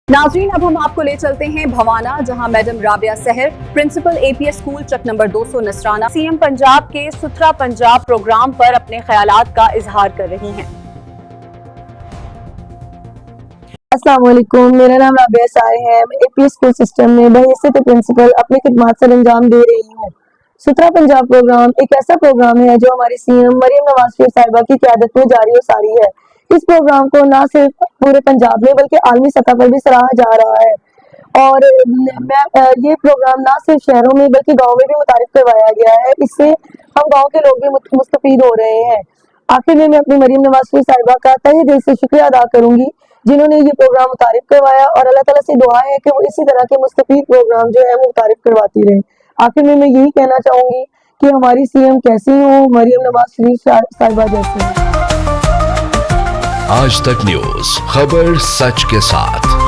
नाज़रीन, अब हम आपको ले चलते हैं भवाना, जहां मैडम राबिया सहर, प्रिंसिपल APS स्कूल चक नंबर 200 नसराना, CM पंजाब के सुथरा पंजाब प्रोग्राम पर अपने ख्यालात का इजहार कर रही हैं। अस्सलाम वालेकुम, मेरा नाम राबिया सहर है। मैं APS स्कूल सिस्टम में बहैसियत प्रिंसिपल अपनी खिदमत सर अंजाम दे रही हूँ। सुथरा पंजाब प्रोग्राम एक ऐसा प्रोग्राम है जो हमारी CM मरियम नवाज शरीफ साहिबा की क़यादत में जारी और सारी है। इस प्रोग्राम को न सिर्फ पूरे पंजाब में बल्कि आलमी सतह पर भी सराहा जा रहा है और ये प्रोग्राम न सिर्फ शहरों में बल्कि गाँव में भी मुतारिफ करवाया गया है। इससे हम गाँव के लोग भी मुस्तफीद हो रहे हैं। आखिर में मैं अपनी मरियम नवाज शरीफ साहिबा का तहे दिल से शुक्रिया अदा करूंगी जिन्होंने ये प्रोग्राम मुतारिफ करवाया और अल्लाह ताला से दुआ है कि वो इसी तरह के मुस्तफीद प्रोग्राम जो है वो मुतारिफ करवाती रहे। आखिर में मैं यही कहना चाहूंगी कि हमारी CM कैसी हो, मरियम नवाज शरीफ साहिबा जैसी। आज तक न्यूज़, खबर सच के साथ।